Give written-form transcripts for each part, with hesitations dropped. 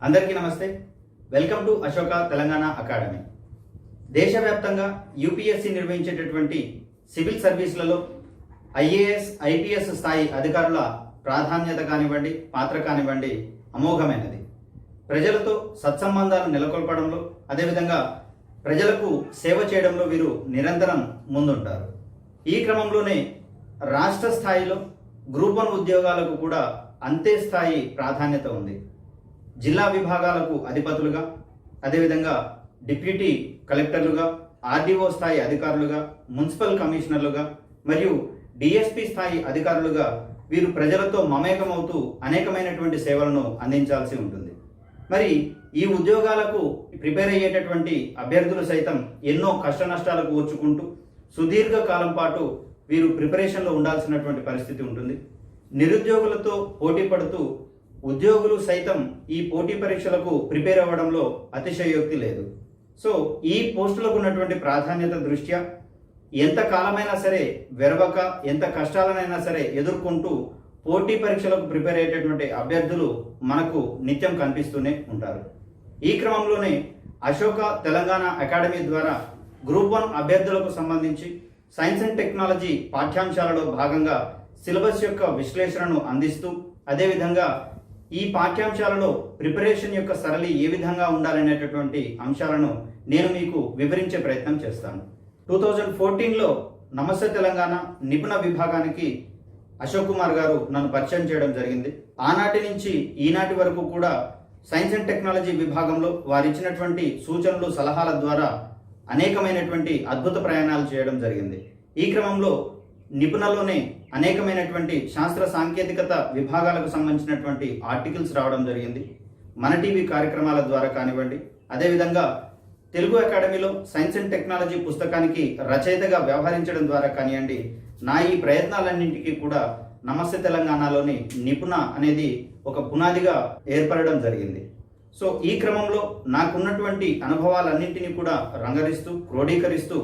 అందరికీ నమస్తే. Welcome to Ashoka Telangana academy. దేశవ్యాప్తంగా యూపీఎస్సీ నిర్వహించేటటువంటి సివిల్ సర్వీసులలో ఐఏఎస్, ఐపీఎస్ స్థాయి అధికారుల ప్రాధాన్యత కానివ్వండి, పాత్ర కానివ్వండి అమోఘమైనది. ప్రజలతో సత్సంబంధాలు నెలకొల్పడంలో, అదేవిధంగా ప్రజలకు సేవ చేయడంలో వీరు నిరంతరం ముందుంటారు. ఈ క్రమంలోనే రాష్ట్ర స్థాయిలో గ్రూప్ 1 ఉద్యోగాలకు కూడా అంతే స్థాయి ప్రాధాన్యత ఉంది. జిల్లా విభాగాలకు అధిపతులుగా, అదేవిధంగా డిప్యూటీ కలెక్టర్లుగా, ఆర్డీఓ స్థాయి అధికారులుగా, మున్సిపల్ కమిషనర్లుగా మరియు డిఎస్పీ స్థాయి అధికారులుగా వీరు ప్రజలతో మమేకమవుతూ అనేకమైనటువంటి సేవలను అందించాల్సి ఉంటుంది. మరి ఈ ఉద్యోగాలకు ప్రిపేర్ అయ్యేటటువంటి అభ్యర్థులు సైతం ఎన్నో కష్ట నష్టాలకు ఓర్చుకుంటూ సుదీర్ఘ కాలం పాటు వీరు ప్రిపరేషన్లో ఉండాల్సినటువంటి పరిస్థితి ఉంటుంది. నిరుద్యోగులతో పోటీ పడుతూ ఉద్యోగులు సైతం ఈ పోటీ పరీక్షలకు ప్రిపేర్ అవ్వడంలో అతిశయోక్తి లేదు. సో ఈ పోస్టులకు ఉన్నటువంటి ప్రాధాన్యత దృష్ట్యా ఎంత కాలమైనా సరే వెరవక, ఎంత కష్టాలనైనా సరే ఎదుర్కొంటూ పోటీ పరీక్షలకు ప్రిపేర్ అయ్యేటటువంటి అభ్యర్థులు మనకు నిత్యం కనిపిస్తూనే ఉంటారు. ఈ క్రమంలోనే అశోక తెలంగాణ అకాడమీ ద్వారా గ్రూప్ 1 అభ్యర్థులకు సంబంధించి సైన్స్ అండ్ టెక్నాలజీ పాఠ్యాంశాలలో భాగంగా సిలబస్ యొక్క విశ్లేషణను అందిస్తూ, అదేవిధంగా ఈ పాఠ్యాంశాలలో ప్రిపరేషన్ యొక్క సరళి ఏ విధంగా ఉండాలనేటటువంటి అంశాలను నేను మీకు వివరించే ప్రయత్నం చేస్తాను. 2014లో నమస్తే తెలంగాణ నిపుణ విభాగానికి అశోక్ కుమార్ గారు నన్ను పరిచయం చేయడం జరిగింది. ఆనాటి నుంచి ఈనాటి వరకు కూడా సైన్స్ అండ్ టెక్నాలజీ విభాగంలో వారు ఇచ్చినటువంటి సూచనలు, సలహాల ద్వారా అనేకమైనటువంటి అద్భుత ప్రయాణాలు చేయడం జరిగింది. ఈ క్రమంలో నిపుణలోనే అనేకమైనటువంటి శాస్త్ర సాంకేతికత విభాగాలకు సంబంధించినటువంటి ఆర్టికల్స్ రావడం జరిగింది. మన టీవీ కార్యక్రమాల ద్వారా కానివ్వండి, అదేవిధంగా తెలుగు అకాడమీలో సైన్స్ అండ్ టెక్నాలజీ పుస్తకానికి రచయితగా వ్యవహరించడం ద్వారా కానివ్వండి, నా ఈ ప్రయత్నాలన్నింటికీ కూడా నమస్తే తెలంగాణలోని నిపుణ అనేది ఒక పునాదిగా ఏర్పడడం జరిగింది. సో ఈ క్రమంలో నాకున్నటువంటి అనుభవాలన్నింటినీ కూడా రంగరిస్తూ, క్రోడీకరిస్తూ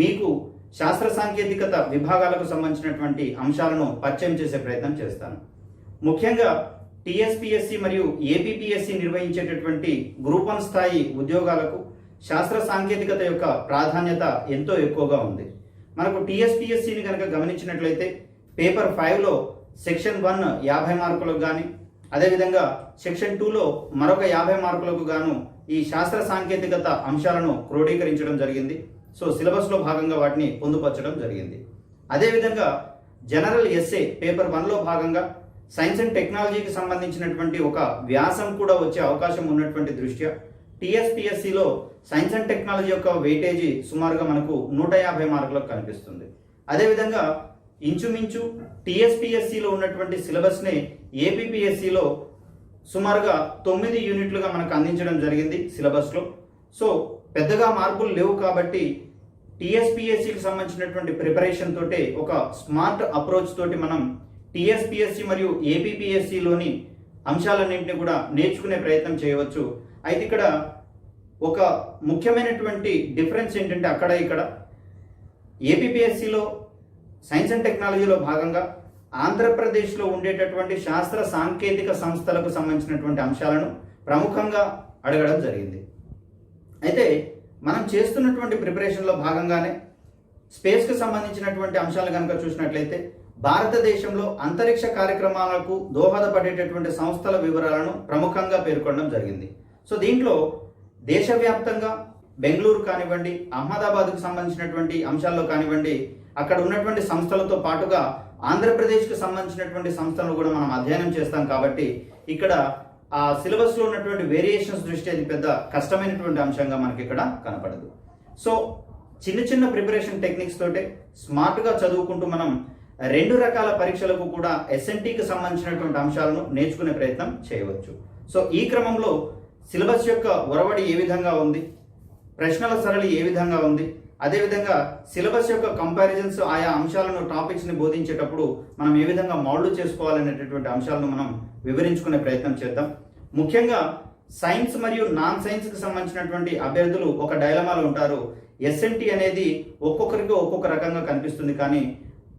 మీకు శాస్త్ర సాంకేతికత విభాగాలకు సంబంధించినటువంటి అంశాలను పరిచయం చేసే ప్రయత్నం చేస్తాను. ముఖ్యంగా టీఎస్పీఎస్సీ మరియు ఏపీపీఎస్సీ నిర్వహించేటటువంటి గ్రూప్ 1 స్థాయి ఉద్యోగాలకు శాస్త్ర సాంకేతికత యొక్క ప్రాధాన్యత ఎంతో ఎక్కువగా ఉంది. మనకు టీఎస్పీఎస్సీని కనుక గమనించినట్లయితే పేపర్ 5లో సెక్షన్ 1 50 మార్కులకు కానీ, అదేవిధంగా సెక్షన్ 2లో మరొక 50 మార్కులకు గాను ఈ శాస్త్ర సాంకేతికత అంశాలను క్రోడీకరించడం జరిగింది. సో సిలబస్లో భాగంగా వాటిని పొందుపరచడం జరిగింది. అదేవిధంగా జనరల్ ఎస్ఏ పేపర్ 1లో భాగంగా సైన్స్ అండ్ టెక్నాలజీకి సంబంధించినటువంటి ఒక వ్యాసం కూడా వచ్చే అవకాశం ఉన్నటువంటి దృష్ట్యా టీఎస్పీఎస్సీలో సైన్స్ అండ్ టెక్నాలజీ యొక్క వెయిటేజీ సుమారుగా మనకు 150 మార్కులకు కనిపిస్తుంది. అదేవిధంగా ఇంచుమించు టీఎస్పీఎస్సీలో ఉన్నటువంటి సిలబస్ని ఏపీపీఎస్సీలో సుమారుగా 9 యూనిట్లుగా మనకు అందించడం జరిగింది సిలబస్లో. సో పెద్దగా మార్పులు లేవు కాబట్టి టీఎస్పీఎస్సీకి సంబంధించినటువంటి ప్రిపరేషన్ తోటే, ఒక స్మార్ట్ అప్రోచ్ తోటి మనం టీఎస్పీఎస్సీ మరియు ఏపీపీఎస్సీలోని అంశాలన్నింటినీ కూడా నేర్చుకునే ప్రయత్నం చేయవచ్చు. అయితే ఇక్కడ ఒక ముఖ్యమైనటువంటి డిఫరెన్స్ ఏంటంటే, అక్కడ ఇక్కడ ఏపీపీఎస్సీలో సైన్స్ అండ్ టెక్నాలజీలో భాగంగా ఆంధ్రప్రదేశ్లో ఉండేటటువంటి శాస్త్ర సాంకేతిక సంస్థలకు సంబంధించినటువంటి అంశాలను ప్రముఖంగా అడగడం జరిగింది. అయితే మనం చేస్తున్నటువంటి ప్రిపరేషన్లో భాగంగానే స్పేస్కి సంబంధించినటువంటి అంశాలు కనుక చూసినట్లయితే భారతదేశంలో అంతరిక్ష కార్యక్రమాలకు దోహదపడేటటువంటి సంస్థల వివరాలను ప్రముఖంగా పేర్కొనడం జరిగింది. సో దీంట్లో దేశవ్యాప్తంగా బెంగళూరు కానివ్వండి, అహ్మదాబాద్కు సంబంధించినటువంటి అంశాల్లో కానివ్వండి, అక్కడ ఉన్నటువంటి సంస్థలతో పాటుగా ఆంధ్రప్రదేశ్కు సంబంధించినటువంటి సంస్థలను కూడా మనం అధ్యయనం చేస్తాం. కాబట్టి ఇక్కడ ఆ సిలబస్లో ఉన్నటువంటి వేరియేషన్స్ దృష్టి అది పెద్ద కష్టమైనటువంటి అంశంగా మనకి ఇక్కడ కనపడదు. సో చిన్న చిన్న ప్రిపరేషన్ టెక్నిక్స్ తోటే స్మార్ట్గా చదువుకుంటూ మనం 2 రకాల పరీక్షలకు కూడా ఎస్ఎన్టీకి సంబంధించినటువంటి అంశాలను నేర్చుకునే ప్రయత్నం చేయవచ్చు. సో ఈ క్రమంలో సిలబస్ యొక్క ఒరవడి ఏ విధంగా ఉంది, ప్రశ్నల సరళి ఏ విధంగా ఉంది, అదేవిధంగా సిలబస్ యొక్క కంపారిజన్స్, ఆయా అంశాలను, టాపిక్స్ని బోధించేటప్పుడు మనం ఏ విధంగా మౌల్డ్ చేసుకోవాలనేటటువంటి అంశాలను మనం వివరించుకునే ప్రయత్నం చేద్దాం. ముఖ్యంగా సైన్స్ మరియు నాన్ సైన్స్కి సంబంధించినటువంటి అభ్యర్థులు ఒక డైలమాలో ఉంటారు. ఎస్ఎన్టీ అనేది ఒక్కొక్కరికి ఒక్కొక్క రకంగా కనిపిస్తుంది, కానీ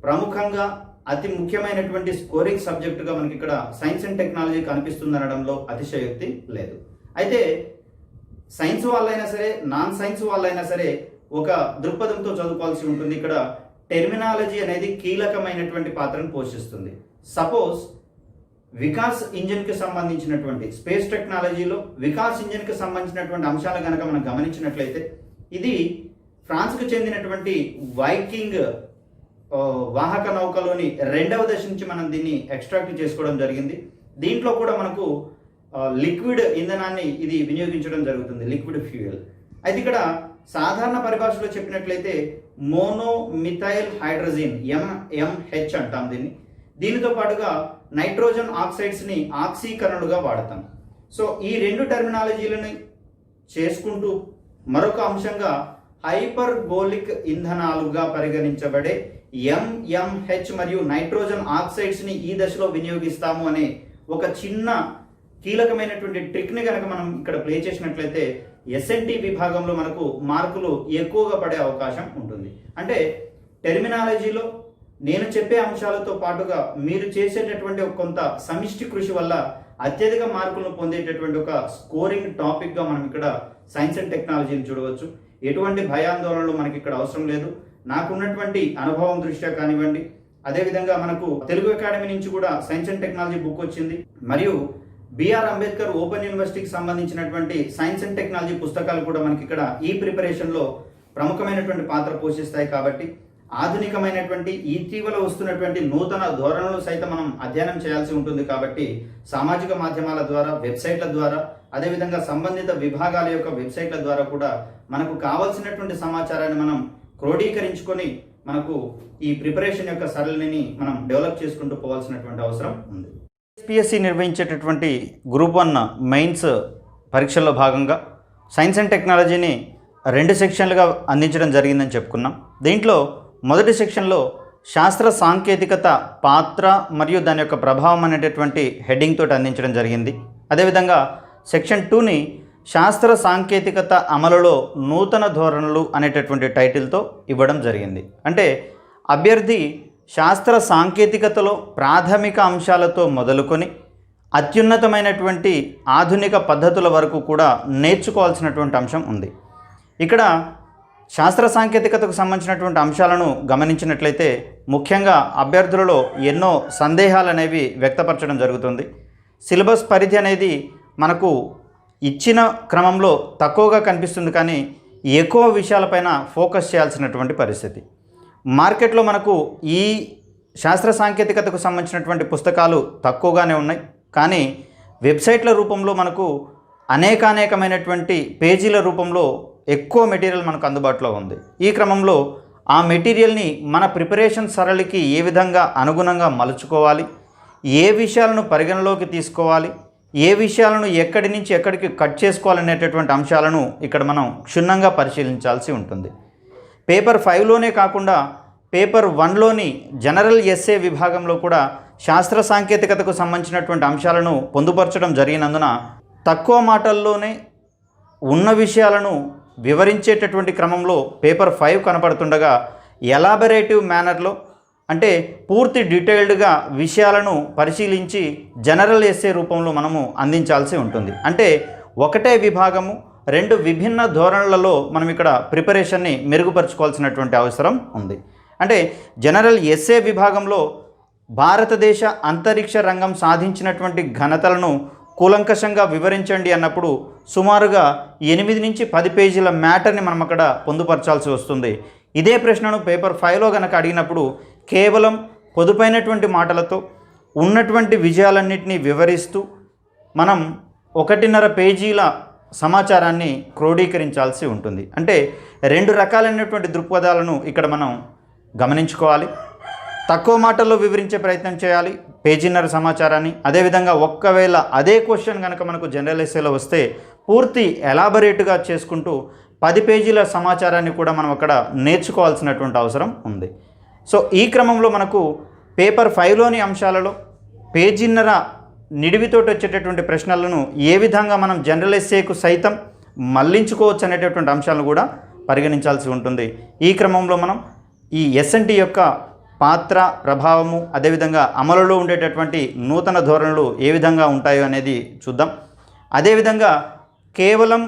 ప్రముఖంగా అతి ముఖ్యమైనటువంటి స్కోరింగ్ సబ్జెక్టుగా మనకి ఇక్కడ సైన్స్ అండ్ టెక్నాలజీ కనిపిస్తుంది అనడంలో అతిశయోక్తి లేదు. అయితే సైన్స్ వాళ్ళైనా సరే నాన్ సైన్స్ వాళ్ళైనా సరే ఒక దృక్పథంతో చదువుకోవాల్సి ఉంటుంది. ఇక్కడ టెర్మినాలజీ అనేది కీలకమైనటువంటి పాత్రను పోషిస్తుంది. సపోజ్ వికాస్ ఇంజిన్కి సంబంధించినటువంటి స్పేస్ టెక్నాలజీలో వికాస్ ఇంజిన్కి సంబంధించినటువంటి అంశాలు కనుక మనం గమనించినట్లయితే ఇది ఫ్రాన్స్కు చెందినటువంటి వైకింగ్ వాహక నౌకలోని 2వ దశ నుంచి మనం దీన్ని ఎక్స్ట్రాక్ట్ చేసుకోవడం జరిగింది. దీంట్లో కూడా మనకు లిక్విడ్ ఇంధనాన్ని ఇది వినియోగించడం జరుగుతుంది, లిక్విడ్ ఫ్యూయల్. అయితే ఇక్కడ సాధారణ పరిభాషలో చెప్పినట్లయితే మోనో మిథైల్ హైడ్రోజన్ MMH అంటాం దీన్ని. దీనితో పాటుగా నైట్రోజన్ ఆక్సైడ్స్ని ఆక్సీకరణలుగా వాడతాం. సో ఈ 2 టెర్మినాలజీలని చేసుకుంటూ మరొక అంశంగా హైపర్బోలిక్ ఇంధనాలుగా పరిగణించబడే MMH మరియు నైట్రోజన్ ఆక్సైడ్స్ని ఈ దశలో వినియోగిస్తాము అనే ఒక చిన్న కీలకమైనటువంటి ట్రిక్ని కనుక మనం ఇక్కడ ప్లే చేసినట్లయితే SNT విభాగంలో మనకు మార్కులు ఎక్కువగా పడే అవకాశం ఉంటుంది. అంటే టెర్మినాలజీలో నేను చెప్పే అంశాలతో పాటుగా మీరు చేసేటటువంటి కొంత సమిష్టి కృషి వల్ల అత్యధిక మార్కులను పొందేటటువంటి ఒక స్కోరింగ్ టాపిక్గా మనం ఇక్కడ సైన్స్ అండ్ టెక్నాలజీని చూడవచ్చు. ఎటువంటి భయాందోళనలు మనకి ఇక్కడ అవసరం లేదు. నాకున్నటువంటి అనుభవం దృష్ట్యా కానివ్వండి, అదేవిధంగా మనకు తెలుగు అకాడమీ నుంచి కూడా సైన్స్ అండ్ టెక్నాలజీ బుక్ వచ్చింది, మరియు బిఆర్ అంబేద్కర్ ఓపెన్ యూనివర్సిటీకి సంబంధించినటువంటి సైన్స్ అండ్ టెక్నాలజీ పుస్తకాలు కూడా మనకి ఇక్కడ ఈ ప్రిపరేషన్లో ప్రముఖమైనటువంటి పాత్ర పోషిస్తాయి. కాబట్టి ఆధునికమైనటువంటి ఇటీవల వస్తున్నటువంటి నూతన ధోరణులు సైతం మనం అధ్యయనం చేయాల్సి ఉంటుంది. కాబట్టి సామాజిక మాధ్యమాల ద్వారా, వెబ్సైట్ల ద్వారా, అదేవిధంగా సంబంధిత విభాగాల యొక్క వెబ్సైట్ల ద్వారా కూడా మనకు కావాల్సినటువంటి సమాచారాన్ని మనం క్రోడీకరించుకొని మనకు ఈ ప్రిపరేషన్ యొక్క సరళిని మనం డెవలప్ చేసుకుంటూ పోవాల్సినటువంటి అవసరం ఉంది. ఎస్పీఎస్సి నిర్వహించేటటువంటి గ్రూప్ 1 మెయిన్స్ పరీక్షల్లో భాగంగా సైన్స్ అండ్ టెక్నాలజీని 2 సెక్షన్లుగా అందించడం జరిగిందని చెప్పుకున్నాం. దీంట్లో మొదటి సెక్షన్లో శాస్త్ర సాంకేతికత పాత్ర మరియు దాని యొక్క ప్రభావం అనేటటువంటి హెడ్డింగ్ తోటి అందించడం జరిగింది. అదేవిధంగా సెక్షన్ 2ని శాస్త్ర సాంకేతికత అమలులో నూతన ధోరణులు అనేటటువంటి టైటిల్తో ఇవ్వడం జరిగింది. అంటే అభ్యర్థి శాస్త్ర సాంకేతికతలో ప్రాథమిక అంశాలతో మొదలుకొని అత్యున్నతమైనటువంటి ఆధునిక పద్ధతుల వరకు కూడా నేర్చుకోవాల్సినటువంటి అంశం ఉంది. ఇక్కడ శాస్త్ర సాంకేతికతకు సంబంధించినటువంటి అంశాలను గమనించినట్లయితే ముఖ్యంగా అభ్యర్థులలో ఎన్నో సందేహాలు అనేవి వ్యక్తపరచడం జరుగుతుంది. సిలబస్ పరిధి అనేది మనకు ఇచ్చిన క్రమంలో తక్కువగా కనిపిస్తుంది, కానీ ఎక్కువ విషయాలపైన ఫోకస్ చేయాల్సినటువంటి పరిస్థితి. మార్కెట్లో మనకు ఈ శాస్త్ర సాంకేతికతకు సంబంధించినటువంటి పుస్తకాలు తక్కువగానే ఉన్నాయి, కానీ వెబ్సైట్ల రూపంలో మనకు అనేకమైనటువంటి పేజీల రూపంలో ఎక్కువ మెటీరియల్ మనకు అందుబాటులో ఉంది. ఈ క్రమంలో ఆ మెటీరియల్ని మన ప్రిపరేషన్ సరళికి ఏ విధంగా అనుగుణంగా మలుచుకోవాలి, ఏ విషయాలను పరిగణలోకి తీసుకోవాలి, ఏ విషయాలను ఎక్కడి నుంచి ఎక్కడికి కట్ చేసుకోవాలనేటటువంటి అంశాలను ఇక్కడ మనం క్షుణ్ణంగా పరిశీలించాల్సి ఉంటుంది. పేపర్ 5లోనే కాకుండా పేపర్ 1లోని జనరల్ ఎస్ఏ విభాగంలో కూడా శాస్త్ర సాంకేతికతకు సంబంధించినటువంటి అంశాలను పొందుపరచడం జరిగినందున తక్కువ మాటల్లోనే ఉన్న విషయాలను వివరించేటటువంటి క్రమంలో పేపర్ 5 కనపడుతుండగా ఎలాబరేటివ్ మేనర్లో అంటే పూర్తి డీటెయిల్డ్గా విషయాలను పరిశీలించి జనరల్ ఎస్సే రూపంలో మనము అందించాల్సి ఉంటుంది. అంటే ఒకటే విభాగము 2 విభిన్న ధోరణులలో మనం ఇక్కడ ప్రిపరేషన్ని మెరుగుపరుచుకోవాల్సినటువంటి అవసరం ఉంది. అంటే జనరల్ ఎస్సే విభాగంలో భారతదేశ అంతరిక్ష రంగం సాధించినటువంటి ఘనతలను కూలంకషంగా వివరించండి అన్నప్పుడు సుమారుగా 8 నుంచి 10 పేజీల మ్యాటర్ని మనం అక్కడ పొందుపరచాల్సి వస్తుంది. ఇదే ప్రశ్నను పేపర్ 5లో కనుక అడిగినప్పుడు కేవలం పొదుపైనటువంటి మాటలతో ఉన్నటువంటి విజయాలన్నింటినీ వివరిస్తూ మనం 1.5 పేజీల సమాచారాన్ని క్రోడీకరించాల్సి ఉంటుంది. అంటే 2 రకాలైనటువంటి దృక్పథాలను ఇక్కడ మనం గమనించుకోవాలి. తక్కువ మాటల్లో వివరించే ప్రయత్నం చేయాలి పేజీన్నర సమాచారాన్ని. అదేవిధంగా ఒక్కవేళ అదే క్వశ్చన్ కనుక మనకు జనరల్ ఎస్సేలో వస్తే పూర్తి ఎలాబరేట్గా చేసుకుంటూ 10 పేజీల సమాచారాన్ని కూడా మనం అక్కడ నేర్చుకోవాల్సినటువంటి అవసరం ఉంది. సో ఈ క్రమంలో మనకు పేపర్ 5లోని అంశాలలో పేజీన్నర నిడివితోటి వచ్చేటటువంటి ప్రశ్నలను ఏ విధంగా మనం జనరల్ ఎస్సేకు సైతం మళ్లించుకోవచ్చు అనేటటువంటి అంశాలను కూడా పరిగణించాల్సి ఉంటుంది. ఈ క్రమంలో మనం ఈ ఎస్ఎన్టీ యొక్క పాత్ర, ప్రభావము, అదేవిధంగా అమలులో ఉండేటటువంటి నూతన ధోరణులు ఏ విధంగా ఉంటాయో అనేది చూద్దాం. అదేవిధంగా కేవలం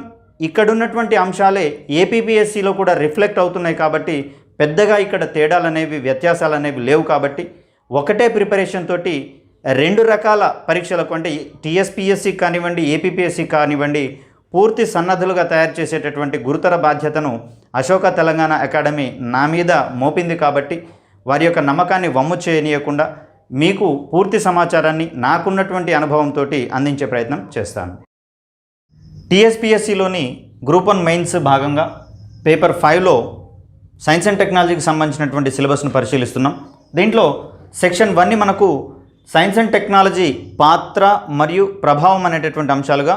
ఇక్కడున్నటువంటి అంశాలే ఏపీపీఎస్సిలో కూడా రిఫ్లెక్ట్ అవుతున్నాయి కాబట్టి పెద్దగా ఇక్కడ తేడాలు అనేవి, వ్యత్యాసాలు అనేవి లేవు. కాబట్టి ఒకటే ప్రిపరేషన్ తోటి 2 రకాల పరీక్షలకు అంటే టీఎస్పీఎస్సి కానివ్వండి, ఏపీపీఎస్సి కానివ్వండి పూర్తి సన్నద్ధులుగా తయారు చేసేటటువంటి గురుతర బాధ్యతను అశోక తెలంగాణ అకాడమీ నా మీద మోపింది. కాబట్టి వారి యొక్క నమ్మకాన్ని వమ్ము చేయనీయకుండా మీకు పూర్తి సమాచారాన్ని నాకున్నటువంటి అనుభవంతో అందించే ప్రయత్నం చేస్తాను. టీఎస్పీఎస్సిలోని గ్రూప్ 1 మెయిన్స్ భాగంగా పేపర్ 5లో సైన్స్ అండ్ టెక్నాలజీకి సంబంధించినటువంటి సిలబస్ను పరిశీలిస్తున్నాం. దీంట్లో సెక్షన్ 1ని మనకు సైన్స్ అండ్ టెక్నాలజీ పాత్ర మరియు ప్రభావం అనేటటువంటి అంశాలుగా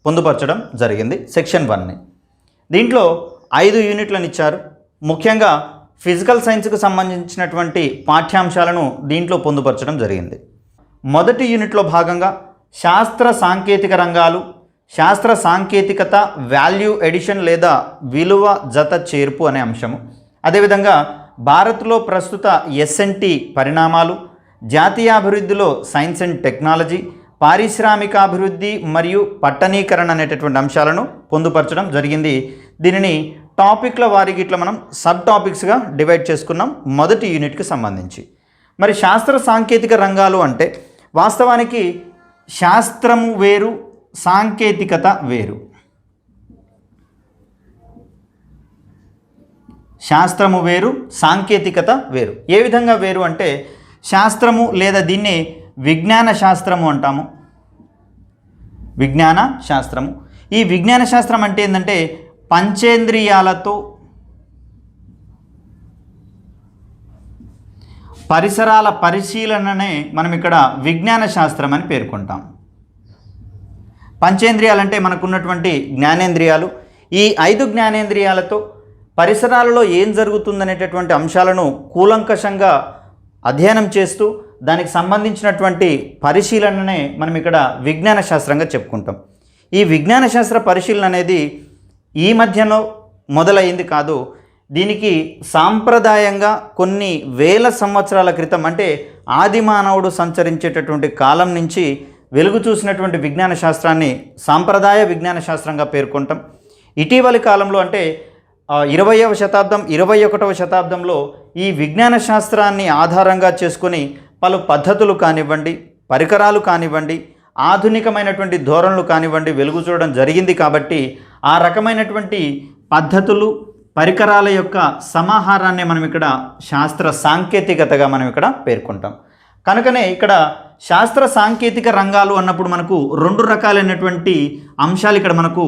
పొందుపరచడం జరిగింది. సెక్షన్ 1ని దీంట్లో 5 యూనిట్లను ఇచ్చారు. ముఖ్యంగా ఫిజికల్ సైన్స్కి సంబంధించినటువంటి పాఠ్యాంశాలను దీంట్లో పొందుపరచడం జరిగింది. మొదటి యూనిట్లో భాగంగా శాస్త్ర సాంకేతిక రంగాలు, శాస్త్ర సాంకేతికత, వాల్యూ ఎడిషన్ లేదా విలువ జత చేర్పు అనే అంశము, అదేవిధంగా భారత్లో ప్రస్తుత ఎస్ఎన్టీ పరిణామాలు, జాతీయాభివృద్ధిలో సైన్స్ అండ్ టెక్నాలజీ, పారిశ్రామికాభివృద్ధి మరియు పట్టణీకరణ అనేటటువంటి అంశాలను పొందుపరచడం జరిగింది. దీనిని టాపిక్ల వారికి ఇట్లా మనం సబ్ టాపిక్స్గా డివైడ్ చేసుకున్నాం మొదటి యూనిట్కి సంబంధించి. మరి శాస్త్ర సాంకేతిక రంగాలు అంటే వాస్తవానికి శాస్త్రము వేరు, సాంకేతికత వేరు. శాస్త్రము వేరు, సాంకేతికత వేరు. ఏ విధంగా వేరు అంటే శాస్త్రము లేదా దీన్ని విజ్ఞాన శాస్త్రము అంటాము. విజ్ఞాన శాస్త్రము. ఈ విజ్ఞాన శాస్త్రం అంటే ఏంటంటే పంచేంద్రియాలతో పరిసరాల పరిశీలననే మనం ఇక్కడ విజ్ఞాన శాస్త్రం అని పేర్కొంటాం. పంచేంద్రియాలంటే మనకున్నటువంటి జ్ఞానేంద్రియాలు. ఈ 5 జ్ఞానేంద్రియాలతో పరిసరాలలో ఏం జరుగుతుందనేటటువంటి అంశాలను కూలంకషంగా అధ్యయనం చేస్తూ దానికి సంబంధించినటువంటి పరిశీలననే మనం ఇక్కడ విజ్ఞాన శాస్త్రంగా చెప్పుకుంటాం. ఈ విజ్ఞాన శాస్త్ర పరిశీలన అనేది ఈ మధ్యలో మొదలైంది కాదు. దీనికి సాంప్రదాయంగా కొన్ని వేల సంవత్సరాల క్రితం అంటే ఆది మానవుడు సంచరించేటటువంటి కాలం నుంచి వెలుగు చూసినటువంటి విజ్ఞాన శాస్త్రాన్ని సాంప్రదాయ విజ్ఞాన శాస్త్రంగా పేర్కొంటాం. ఇటీవలి కాలంలో అంటే 20వ శతాబ్దం 21వ శతాబ్దంలో ఈ విజ్ఞాన శాస్త్రాన్ని ఆధారంగా చేసుకొని పలు పద్ధతులు కానివ్వండి, పరికరాలు కానివ్వండి, ఆధునికమైనటువంటి ధోరణులు కానివ్వండి వెలుగు చూడడం జరిగింది. కాబట్టి ఆ రకమైనటువంటి పద్ధతులు, పరికరాల యొక్క సమాహారాన్ని మనం ఇక్కడ శాస్త్ర సాంకేతికతగా మనం ఇక్కడ పేర్కొంటాం. కనుకనే ఇక్కడ శాస్త్ర సాంకేతిక రంగాలు అన్నప్పుడు మనకు 2 రకాలైనటువంటి అంశాలు ఇక్కడ మనకు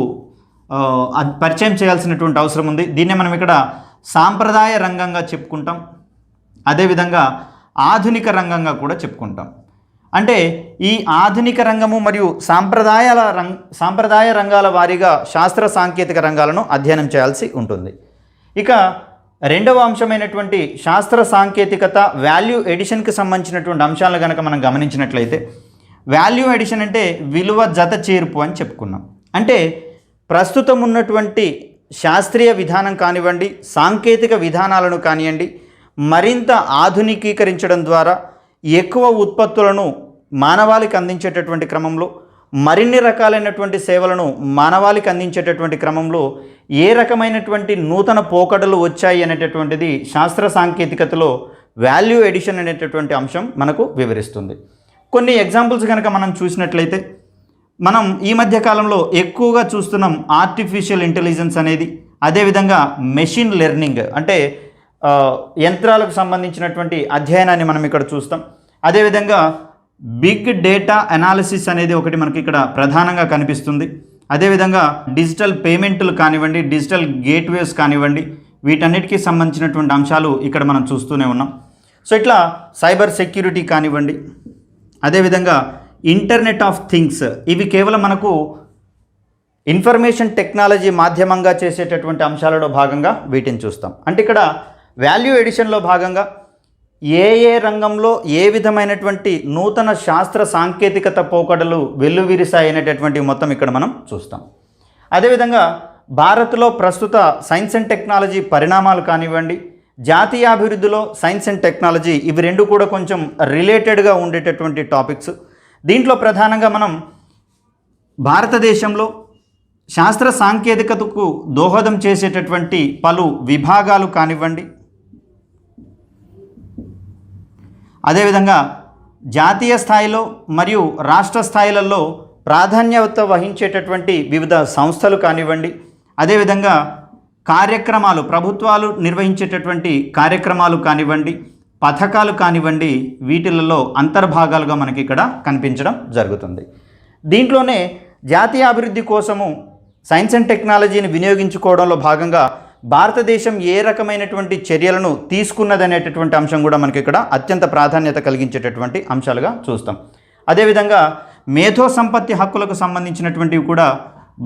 పరిచయం చేయాల్సినటువంటి అవసరం ఉంది. దీన్నే మనం ఇక్కడ సాంప్రదాయ రంగంగా చెప్పుకుంటాం, అదేవిధంగా ఆధునిక రంగంగా కూడా చెప్పుకుంటాం. అంటే ఈ ఆధునిక రంగము మరియు సాంప్రదాయ రంగాల వారీగా శాస్త్ర సాంకేతిక రంగాలను అధ్యయనం చేయాల్సి ఉంటుంది. ఇక రెండవ అంశమైనటువంటి శాస్త్ర సాంకేతికత, వాల్యూ ఎడిషన్కి సంబంధించినటువంటి అంశాలను కనుక మనం గమనించినట్లయితే వాల్యూ ఎడిషన్ అంటే విలువ జత చేర్పు అని చెప్పుకున్నాం. అంటే ప్రస్తుతం ఉన్నటువంటి శాస్త్రీయ విధానం కానివ్వండి, సాంకేతిక విధానాలను కానివ్వండి మరింత ఆధునికీకరించడం ద్వారా ఎక్కువ ఉత్పత్తులను మానవాళికి అందించేటటువంటి క్రమంలో, మరిన్ని రకాలైనటువంటి సేవలను మానవాళికి అందించేటటువంటి క్రమంలో ఏ రకమైనటువంటి నూతన పోకడలు వచ్చాయి అనేటటువంటిది శాస్త్ర సాంకేతికతలో వాల్యూ ఎడిషన్ అనేటటువంటి అంశం మనకు వివరిస్తుంది. కొన్ని ఎగ్జాంపుల్స్ కనుక మనం చూసినట్లయితే మనం ఈ మధ్య కాలంలో ఎక్కువగా చూస్తున్నాం ఆర్టిఫిషియల్ ఇంటెలిజెన్స్ అనేది, అదేవిధంగా మెషిన్ లెర్నింగ్ అంటే యంత్రాలకు సంబంధించినటువంటి అధ్యయనాన్ని మనం ఇక్కడ చూస్తాం. అదేవిధంగా బిగ్ డేటా అనాలిసిస్ అనేది ఒకటి మనకి ఇక్కడ ప్రధానంగా కనిపిస్తుంది. అదేవిధంగా డిజిటల్ పేమెంట్లు కానివ్వండి, డిజిటల్ గేట్వేస్ కానివ్వండి, వీటన్నిటికీ సంబంధించినటువంటి అంశాలు ఇక్కడ మనం చూస్తూనే ఉన్నాం. సో ఇట్లా సైబర్ సెక్యూరిటీ కానివ్వండి, అదేవిధంగా ఇంటర్నెట్ ఆఫ్ థింగ్స్, ఇవి కేవలం మనకు ఇన్ఫర్మేషన్ టెక్నాలజీ మాధ్యమంగా చేసేటటువంటి అంశాలలో భాగంగా వీటిని చూస్తాం. అంటే ఇక్కడ వాల్యూ ఎడిషన్లో భాగంగా ఏ రంగంలో ఏ విధమైనటువంటి నూతన శాస్త్ర సాంకేతికత పోకడలు వెల్లువిరిసాయి అనేటటువంటి మొత్తం ఇక్కడ మనం చూస్తాం. అదేవిధంగా భారత్లో ప్రస్తుత సైన్స్ అండ్ టెక్నాలజీ పరిణామాలు కానివ్వండి, జాతీయాభివృద్ధిలో సైన్స్ అండ్ టెక్నాలజీ ఇవి రెండు కూడా కొంచెం రిలేటెడ్గా ఉండేటటువంటి టాపిక్స్. దీంట్లో ప్రధానంగా మనం భారతదేశంలో శాస్త్ర సాంకేతికతకు దోహదం చేసేటటువంటి పలు విభాగాలు కానివ్వండి, అదేవిధంగా జాతీయ స్థాయిలో మరియు రాష్ట్ర స్థాయిలలో ప్రాధాన్యత వహించేటటువంటి వివిధ సంస్థలు కానివ్వండి, అదేవిధంగా కార్యక్రమాలు ప్రభుత్వాలు నిర్వహించేటటువంటి కార్యక్రమాలు కానివ్వండి, పథకాలు కానివ్వండి, వీటిలలో అంతర్భాగాలుగా మనకి ఇక్కడ కనిపించడం జరుగుతుంది. దీంట్లోనే జాతీయ అభివృద్ధి కోసము సైన్స్ అండ్ టెక్నాలజీని వినియోగించుకోవడంలో భాగంగా భారతదేశం ఏ రకమైనటువంటి చర్యలను తీసుకున్నదనేటటువంటి అంశం కూడా మనకి ఇక్కడ అత్యంత ప్రాధాన్యత కలిగించేటటువంటి అంశాలుగా చూస్తాం. అదేవిధంగా మేధో సంపత్తి హక్కులకు సంబంధించినటువంటివి కూడా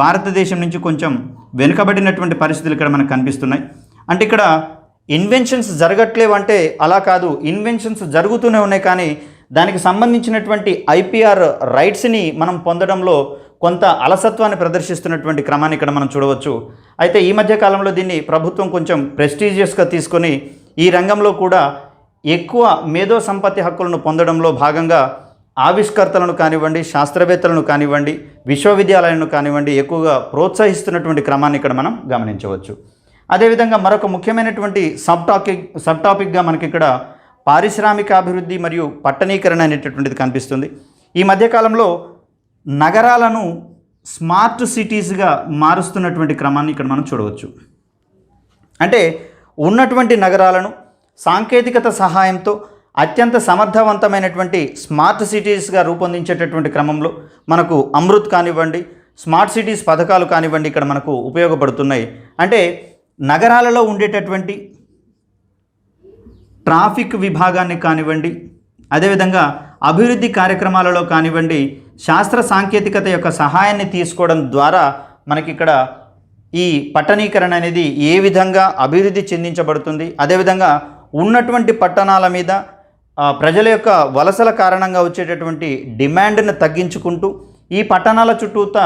భారతదేశం నుంచి కొంచెం వెనుకబడినటువంటి పరిస్థితులు ఇక్కడ మనకు కనిపిస్తున్నాయి. అంటే ఇక్కడ ఇన్వెన్షన్స్ జరగట్లేవు అంటే అలా కాదు, ఇన్వెన్షన్స్ జరుగుతూనే ఉన్నాయి, కానీ దానికి సంబంధించినటువంటి ఐపీఆర్ రైట్స్ని మనం పొందడంలో కొంత అలసత్వాన్ని ప్రదర్శిస్తున్నటువంటి క్రమాన్ని ఇక్కడ మనం చూడవచ్చు. అయితే ఈ మధ్య కాలంలో దీన్ని ప్రభుత్వం కొంచెం ప్రెస్టీజియస్గా తీసుకొని ఈ రంగంలో కూడా ఎక్కువ మేధో సంపత్తి హక్కులను పొందడంలో భాగంగా ఆవిష్కర్తలను కానివ్వండి, శాస్త్రవేత్తలను కానివ్వండి, విశ్వవిద్యాలయాలను కానివ్వండి ఎక్కువగా ప్రోత్సహిస్తున్నటువంటి క్రమాన్ని ఇక్కడ మనం గమనించవచ్చు. అదేవిధంగా మరొక ముఖ్యమైనటువంటి సబ్ టాపిక్గా మనకి ఇక్కడ పారిశ్రామికాభివృద్ధి మరియు పట్టణీకరణ అనేటటువంటిది కనిపిస్తుంది. ఈ మధ్యకాలంలో నగరాలను స్మార్ట్ సిటీస్గా మారుస్తున్నటువంటి క్రమాన్ని ఇక్కడ మనం చూడవచ్చు. అంటే ఉన్నటువంటి నగరాలను సాంకేతికత సహాయంతో అత్యంత సమర్థవంతమైనటువంటి స్మార్ట్ సిటీస్గా రూపొందించేటటువంటి క్రమంలో మనకు అమృత్ కానివ్వండి, స్మార్ట్ సిటీస్ పథకాలు కానివ్వండి ఇక్కడ మనకు ఉపయోగపడుతున్నాయి. అంటే నగరాలలో ఉండేటటువంటి ట్రాఫిక్ విభాగాన్ని కానివ్వండి, అదేవిధంగా అభివృద్ధి కార్యక్రమాలలో కానివ్వండి, శాస్త్ర సాంకేతికత యొక్క సహాయాన్ని తీసుకోవడం ద్వారా మనకి ఇక్కడ ఈ పట్టణీకరణ అనేది ఏ విధంగా అభివృద్ధి చెందించబడుతుంది, అదేవిధంగా ఉన్నటువంటి పట్టణాల మీద ప్రజల యొక్క వలసల కారణంగా వచ్చేటటువంటి డిమాండ్ను తగ్గించుకుంటూ ఈ పట్టణాల చుట్టూతా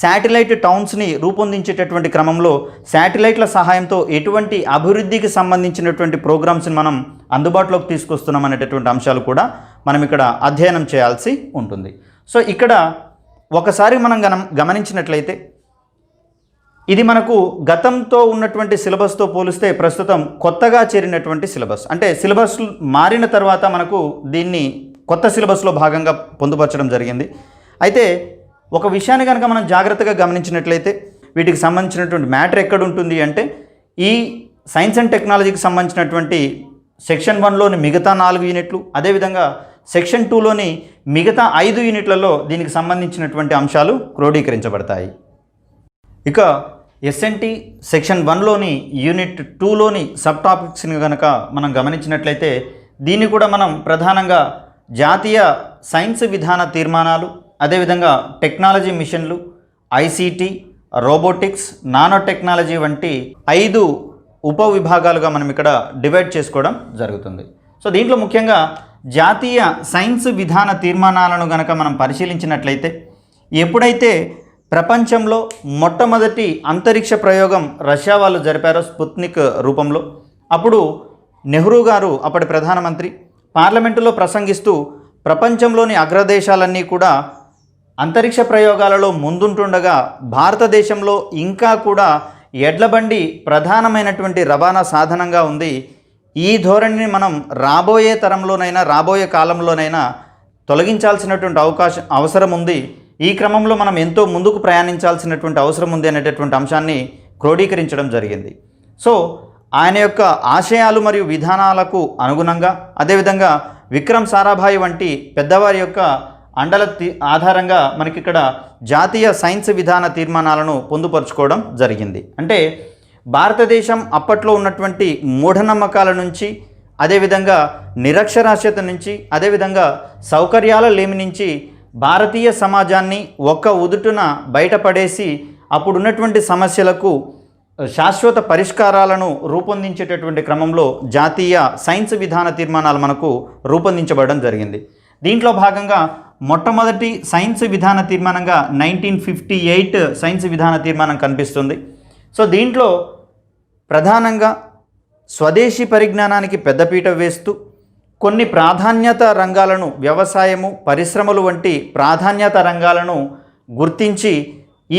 శాటిలైట్ టౌన్స్ని రూపొందించేటటువంటి క్రమంలో శాటిలైట్ల సహాయంతో ఎటువంటి అభివృద్ధికి సంబంధించినటువంటి ప్రోగ్రామ్స్ని మనం అందుబాటులోకి తీసుకొస్తున్నాం అనేటటువంటి అంశాలు కూడా మనం ఇక్కడ అధ్యయనం చేయాల్సి ఉంటుంది. సో ఇక్కడ ఒకసారి మనం గమనించినట్లయితే ఇది మనకు గతంతో ఉన్నటువంటి సిలబస్తో పోలిస్తే ప్రస్తుతం కొత్తగా చేరినటువంటి సిలబస్. అంటే సిలబస్ మారిన తర్వాత మనకు దీన్ని కొత్త సిలబస్లో భాగంగా పొందుపరచడం జరిగింది. అయితే ఒక విషయాన్ని కనుక మనం జాగ్రత్తగా గమనించినట్లయితే వీటికి సంబంధించినటువంటి మ్యాటర్ ఎక్కడ ఉంటుంది అంటే ఈ సైన్స్ అండ్ టెక్నాలజీకి సంబంధించినటువంటి సెక్షన్ 1లోని మిగతా 4 యూనిట్లు, అదేవిధంగా సెక్షన్ 2లోని మిగతా 5 యూనిట్లలో దీనికి సంబంధించినటువంటి అంశాలు క్రోడీకరించబడతాయి. ఇక ఎస్ఎన్టీ సెక్షన్ 1లోని యూనిట్ 2లోని సబ్ టాపిక్స్ని కనుక మనం గమనించినట్లయితే దీన్ని కూడా మనం ప్రధానంగా జాతీయ సైన్స్ విధాన తీర్మానాలు, అదేవిధంగా టెక్నాలజీ మిషన్లు, ఐసీటీ, రోబోటిక్స్, నానో టెక్నాలజీ వంటి 5 ఉపవిభాగాలుగా మనం ఇక్కడ డివైడ్ చేసుకోవడం జరుగుతుంది. సో దీంట్లో ముఖ్యంగా జాతీయ సైన్స్ విధాన తీర్మానాలను గనక మనం పరిశీలించినట్లయితే ఎప్పుడైతే ప్రపంచంలో మొట్టమొదటి అంతరిక్ష ప్రయోగం రష్యా వాళ్ళు జరిపారో స్పుత్నిక్ రూపంలో, అప్పుడు నెహ్రూ గారు అప్పటి ప్రధానమంత్రి పార్లమెంటులో ప్రసంగిస్తూ ప్రపంచంలోని అగ్రదేశాలన్నీ కూడా అంతరిక్ష ప్రయోగాలలో ముందుంటుండగా భారతదేశంలో ఇంకా కూడా ఎడ్లబండి ప్రధానమైనటువంటి రవాణా సాధనంగా ఉంది. ఈ ధోరణిని మనం రాబోయే తరంలోనైనా రాబోయే కాలంలోనైనా తొలగించాల్సినటువంటి అవసరం ఉంది. ఈ క్రమంలో మనం ఎంతో ముందుకు ప్రయాణించాల్సినటువంటి అవసరం ఉంది అనేటటువంటి అంశాన్ని క్రోడీకరించడం జరిగింది. సో ఆయన యొక్క ఆశయాలు మరియు విధానాలకు అనుగుణంగా, అదేవిధంగా విక్రమ్ సారాభాయ్ వంటి పెద్దవారి యొక్క అండల ఆధారంగా మనకి ఇక్కడ జాతీయ సైన్స్ విధాన తీర్మానాలను పొందుపరుచుకోవడం జరిగింది. అంటే భారతదేశం అప్పట్లో ఉన్నటువంటి మూఢనమ్మకాల నుంచి, అదేవిధంగా నిరక్షరాస్యత నుంచి, అదేవిధంగా సౌకర్యాల లేమి నుంచి భారతీయ సమాజాన్ని ఒక్క ఉదుటున బయటపడేసి అప్పుడున్నటువంటి సమస్యలకు శాశ్వత పరిష్కారాలను రూపొందించేటటువంటి క్రమంలో జాతీయ సైన్స్ విధాన తీర్మానాలు మనకు రూపొందించబడడం జరిగింది. దీంట్లో భాగంగా మొట్టమొదటి సైన్స్ విధాన తీర్మానంగా 1958 సైన్స్ విధాన తీర్మానం కనిపిస్తుంది. సో దీంట్లో ప్రధానంగా స్వదేశీ పరిజ్ఞానానికి పెద్దపీట వేస్తూ కొన్ని ప్రాధాన్యత రంగాలను, వ్యవసాయము, పరిశ్రమలు వంటి ప్రాధాన్యత రంగాలను గుర్తించి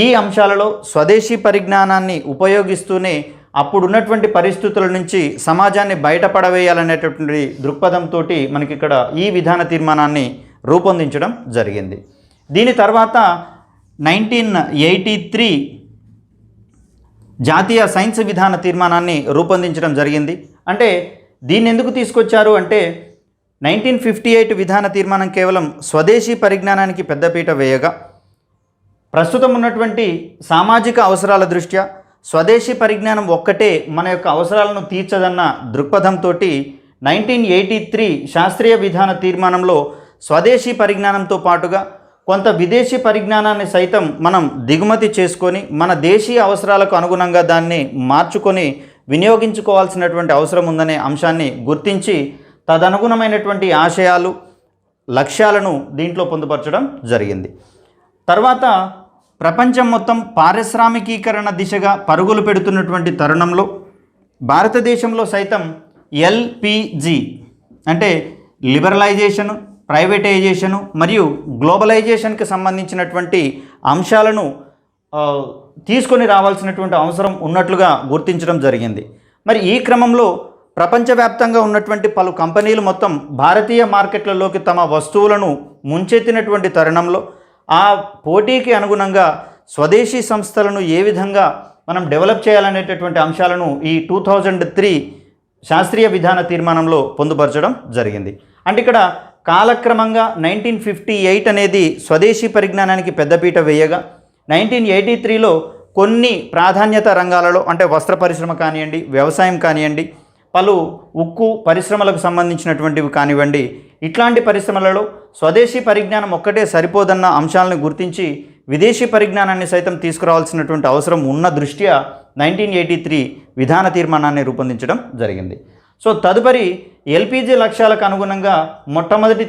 ఈ అంశాలలో స్వదేశీ పరిజ్ఞానాన్ని ఉపయోగిస్తూనే అప్పుడున్నటువంటి పరిస్థితుల నుంచి సమాజాన్ని బయటపడవేయాలనేటటువంటి దృక్పథంతో మనకి ఇక్కడ ఈ విధాన తీర్మానాన్ని రూపొందించడం జరిగింది. దీని తర్వాత 1983 జాతీయ సైన్స్ విధాన తీర్మానాన్ని రూపొందించడం జరిగింది. అంటే దీన్ని ఎందుకు తీసుకొచ్చారు అంటే 1958 విధాన తీర్మానం కేవలం స్వదేశీ పరిజ్ఞానానికి పెద్దపీట వేయగా, ప్రస్తుతం ఉన్నటువంటి సామాజిక అవసరాల దృష్ట్యా స్వదేశీ పరిజ్ఞానం ఒక్కటే మన యొక్క అవసరాలను తీర్చదన్న దృక్పథంతో 1983 శాస్త్రీయ విధాన తీర్మానంలో స్వదేశీ పరిజ్ఞానంతో పాటుగా కొంత విదేశీ పరిజ్ఞానాన్ని సైతం మనం దిగుమతి చేసుకొని మన దేశీయ అవసరాలకు అనుగుణంగా దాన్ని మార్చుకొని వినియోగించుకోవాల్సినటువంటి అవసరం ఉందనే అంశాన్ని గుర్తించి తదనుగుణమైనటువంటి ఆశయాలు, లక్ష్యాలను దీంట్లో పొందుపరచడం జరిగింది. తర్వాత ప్రపంచం మొత్తం పారిశ్రామికీకరణ దిశగా పరుగులు పెడుతున్నటువంటి తరుణంలో భారతదేశంలో సైతం ఎల్పిజి అంటే లిబరలైజేషను, ప్రైవేటైజేషను మరియు గ్లోబలైజేషన్కి సంబంధించినటువంటి అంశాలను తీసుకొని రావాల్సినటువంటి అవసరం ఉన్నట్లుగా గుర్తించడం జరిగింది. మరి ఈ క్రమంలో ప్రపంచవ్యాప్తంగా ఉన్నటువంటి పలు కంపెనీలు మొత్తం భారతీయ మార్కెట్లలోకి తమ వస్తువులను ముంచెత్తినటువంటి తరుణంలో ఆ పోటీకి అనుగుణంగా స్వదేశీ సంస్థలను ఏ విధంగా మనం డెవలప్ చేయాలనేటటువంటి అంశాలను ఈ 2003 శాస్త్రీయ విధాన తీర్మానంలో పొందుపరచడం జరిగింది. అంటే ఇక్కడ కాలక్రమంగా 1958 అనేది స్వదేశీ పరిజ్ఞానానికి పెద్దపీట వేయగా 1983లో కొన్ని ప్రాధాన్యత రంగాలలో అంటే వస్త్ర పరిశ్రమ కానివ్వండి, వ్యవసాయం కానివ్వండి, పలు ఉక్కు పరిశ్రమలకు సంబంధించినటువంటివి కానివ్వండి, ఇట్లాంటి పరిశ్రమలలో స్వదేశీ పరిజ్ఞానం ఒక్కటే సరిపోదన్న అంశాలను గుర్తించి విదేశీ పరిజ్ఞానాన్ని సైతం తీసుకురావాల్సినటువంటి అవసరం ఉన్న దృష్ట్యా 1983 విధాన తీర్మానాన్ని రూపొందించడం జరిగింది. సో తదుపరి ఎల్పిజి లక్ష్యాలకు అనుగుణంగా మొట్టమొదటి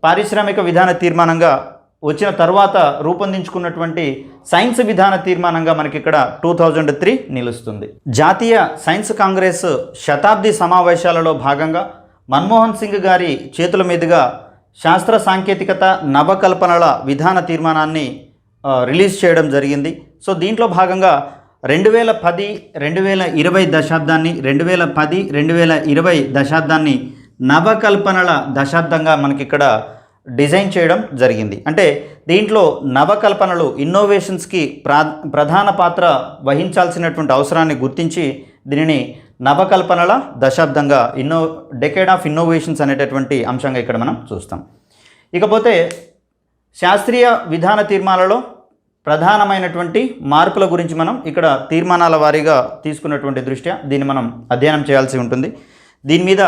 పారిశ్రామిక విధాన తీర్మానంగా వచ్చిన తర్వాత రూపొందించుకున్నటువంటి సైన్స్ విధాన తీర్మానంగా మనకి ఇక్కడ 2003 నిలుస్తుంది. జాతీయ సైన్స్ కాంగ్రెస్ శతాబ్ది సమావేశాలలో భాగంగా మన్మోహన్ సింగ్ గారి చేతుల మీదుగా శాస్త్ర సాంకేతికత నవకల్పనల విధాన తీర్మానాన్ని రిలీజ్ చేయడం జరిగింది. సో దీంట్లో భాగంగా 2010-2020 దశాబ్దాన్ని 2010-2020 దశాబ్దాన్ని నవకల్పనల దశాబ్దంగా మనకి ఇక్కడ డిజైన్ చేయడం జరిగింది. అంటే దీంట్లో నవకల్పనలు, ఇన్నోవేషన్స్కి ప్రధాన పాత్ర వహించాల్సినటువంటి అవసరాన్ని గుర్తించి దీనిని నవకల్పనల దశాబ్దంగా డెకేడ్ ఆఫ్ ఇన్నోవేషన్స్ అనేటటువంటి అంశంగా ఇక్కడ మనం చూస్తాం. ఇకపోతే శాస్త్రీయ విధాన తీర్మానాలలో ప్రధానమైనటువంటి మార్పుల గురించి మనం ఇక్కడ తీర్మానాల వారీగా తీసుకున్నటువంటి దృష్ట్యా దీన్ని మనం అధ్యయనం చేయాల్సి ఉంటుంది. దీని మీద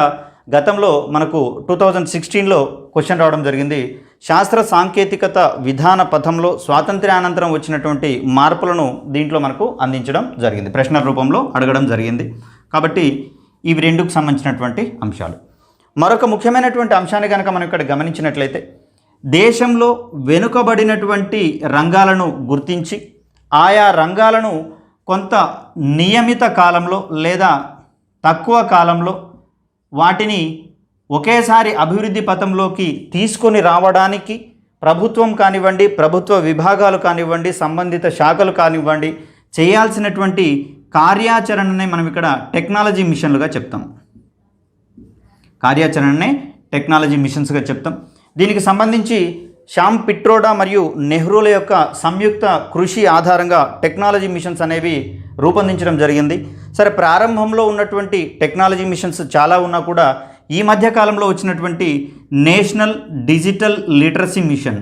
గతంలో మనకు 2016లో క్వశ్చన్ రావడం జరిగింది. శాస్త్ర సాంకేతికత విధాన పథంలో స్వాతంత్ర్యానంతరం వచ్చినటువంటి మార్పులను దీంట్లో మనకు అందించడం జరిగింది, ప్రశ్న రూపంలో అడగడం జరిగింది. కాబట్టి ఇవి రెండుకు సంబంధించినటువంటి అంశాలు. మరొక ముఖ్యమైనటువంటి అంశాన్ని కనుక మనం ఇక్కడ గమనించినట్లయితే దేశంలో వెనుకబడినటువంటి రంగాలను గుర్తించి ఆయా రంగాలను కొంత నియమిత కాలంలో లేదా తక్కువ కాలంలో వాటిని ఒకేసారి అభివృద్ధి పథంలోకి తీసుకొని రావడానికి ప్రభుత్వం కానివ్వండి, ప్రభుత్వ విభాగాలు కానివ్వండి, సంబంధిత శాఖలు కానివ్వండి చేయాల్సినటువంటి కార్యాచరణనే మనం ఇక్కడ టెక్నాలజీ మిషన్లుగా చెప్తాం. కార్యాచరణనే టెక్నాలజీ మిషన్స్గా చెప్తాం. దీనికి సంబంధించి శ్యామ్ పిట్రోడా మరియు నెహ్రూల యొక్క సంయుక్త కృషి ఆధారంగా టెక్నాలజీ మిషన్స్ అనేవి రూపొందించడం జరిగింది. సరే, ప్రారంభంలో ఉన్నటువంటి టెక్నాలజీ మిషన్స్ చాలా ఉన్నా కూడా ఈ మధ్య కాలంలో వచ్చినటువంటి నేషనల్ డిజిటల్ లిటరసీ మిషన్,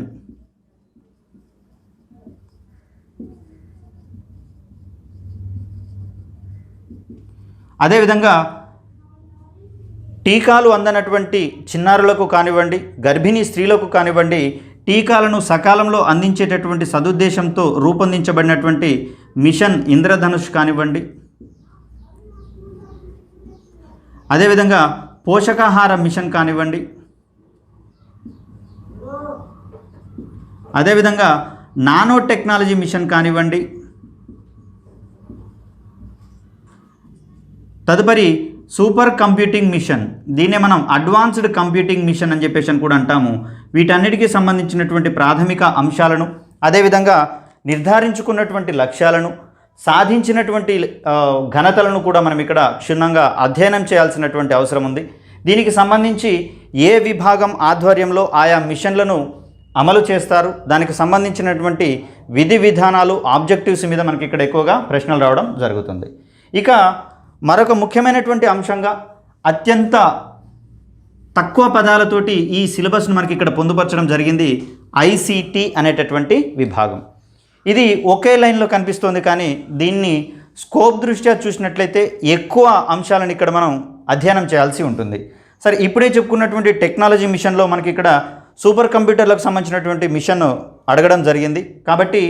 అదేవిధంగా టీకాలు అందనటువంటి చిన్నారులకు కానివ్వండి, గర్భిణీ స్త్రీలకు కానివ్వండి, టీకాలను సకాలంలో అందించేటటువంటి సదుద్దేశంతో రూపొందించబడినటువంటి మిషన్ ఇంద్రధనుష్ కానివ్వండి, అదేవిధంగా పోషకాహార మిషన్ కానివ్వండి, అదేవిధంగా నానో టెక్నాలజీ మిషన్ కానివ్వండి, తదుపరి సూపర్ కంప్యూటింగ్ మిషన్, దీన్నే మనం అడ్వాన్స్డ్ కంప్యూటింగ్ మిషన్ అని చెప్పేసి అని కూడా అంటాము. వీటన్నిటికీ సంబంధించినటువంటి ప్రాథమిక అంశాలను, అదేవిధంగా నిర్ధారించుకున్నటువంటి లక్ష్యాలను, సాధించినటువంటి ఘనతలను కూడా మనం ఇక్కడ క్షుణ్ణంగా అధ్యయనం చేయాల్సినటువంటి అవసరం ఉంది. దీనికి సంబంధించి ఏ విభాగం ఆధ్వర్యంలో ఆయా మిషన్లను అమలు చేస్తారు, దానికి సంబంధించినటువంటి విధి విధానాలు, ఆబ్జెక్టివ్స్ మీద మనకి ఇక్కడ ఎక్కువగా ప్రశ్నలు రావడం జరుగుతుంది. ఇక మరొక ముఖ్యమైనటువంటి అంశంగా అత్యంత తక్కువ పదాలతోటి ఈ సిలబస్ను మనకి ఇక్కడ పొందుపరచడం జరిగింది ఐసిటి అనేటటువంటి విభాగం. ఇది ఒకే లైన్లో కనిపిస్తోంది, కానీ దీన్ని స్కోప్ దృష్ట్యా చూసినట్లయితే ఎక్కువ అంశాలను ఇక్కడ మనం అధ్యయనం చేయాల్సి ఉంటుంది. సరే, ఇప్పుడే చెప్పుకున్నటువంటి టెక్నాలజీ మిషన్లో మనకి ఇక్కడ సూపర్ కంప్యూటర్లకు సంబంధించినటువంటి మిషన్ అడగడం జరిగింది. కాబట్టి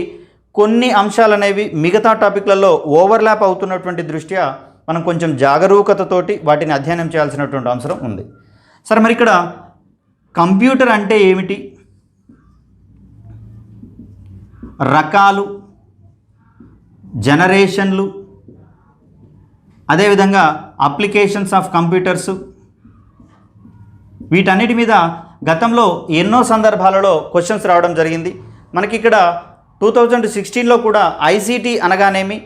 కొన్ని అంశాలు అనేవి మిగతా టాపిక్లలో ఓవర్లాప్ అవుతున్నటువంటి దృష్ట్యా మనం కొంచెం జాగరూకతతోటి వాటిని అధ్యయనం చేయాల్సినటువంటి అవసరం ఉంది. సరే, మరి ఇక్కడ కంప్యూటర్ అంటే ఏమిటి, రకాలు, జనరేషన్లు, అదేవిధంగా అప్లికేషన్స్ ఆఫ్ కంప్యూటర్స్, వీటన్నిటి మీద గతంలో ఎన్నో సందర్భాలలో క్వశ్చన్స్ రావడం జరిగింది. మనకి ఇక్కడ 2016లో కూడా ఐసిటి అనగానేమి,